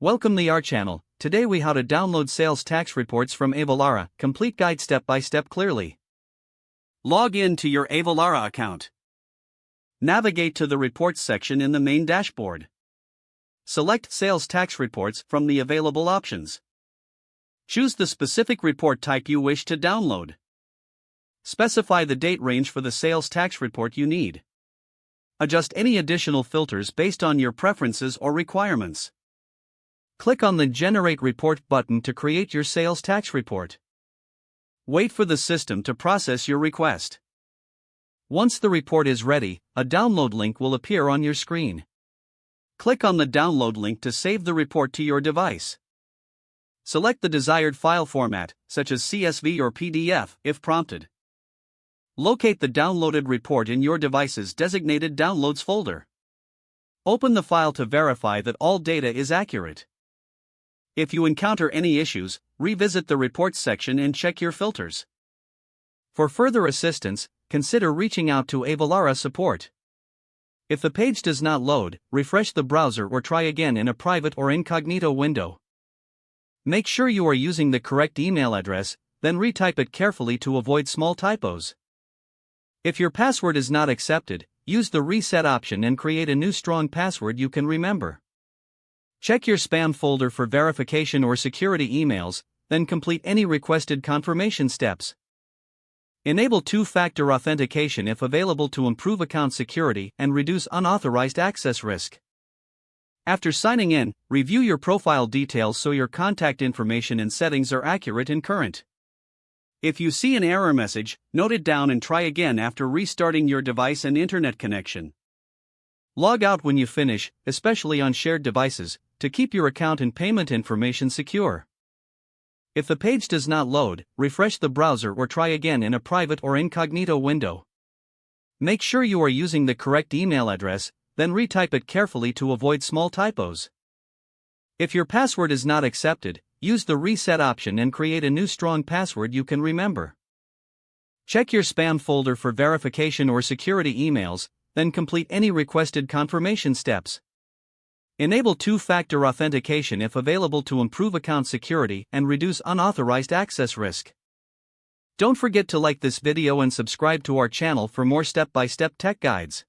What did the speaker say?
Welcome to our channel. Today we how to download sales tax reports from Avalara, complete guide step by step clearly. Log in to your Avalara account. Navigate to the reports section in the main dashboard. Select sales tax reports from the available options. Choose the specific report type you wish to download. Specify the date range for the sales tax report you need. Adjust any additional filters based on your preferences or requirements. Click on the Generate Report button to create your sales tax report. Wait for the system to process your request. Once the report is ready, a download link will appear on your screen. Click on the download link to save the report to your device. Select the desired file format, such as CSV or PDF, if prompted. Locate the downloaded report in your device's designated Downloads folder. Open the file to verify that all data is accurate. If you encounter any issues, revisit the Reports section and check your filters. For further assistance, consider reaching out to Avalara support. If the page does not load, refresh the browser or try again in a private or incognito window. Make sure you are using the correct email address, then retype it carefully to avoid small typos. If your password is not accepted, use the reset option and create a new strong password you can remember. Check your spam folder for verification or security emails, then complete any requested confirmation steps. Enable two-factor authentication if available to improve account security and reduce unauthorized access risk. After signing in, review your profile details so your contact information and settings are accurate and current. If you see an error message, note it down and try again after restarting your device and internet connection. Log out when you finish, especially on shared devices, to keep your account and payment information secure. If the page does not load, refresh the browser or try again in a private or incognito window. Make sure you are using the correct email address, then retype it carefully to avoid small typos. If your password is not accepted, use the reset option and create a new strong password you can remember. Check your spam folder for verification or security emails, then complete any requested confirmation steps. Enable two-factor authentication if available to improve account security and reduce unauthorized access risk. Don't forget to like this video and subscribe to our channel for more step-by-step tech guides.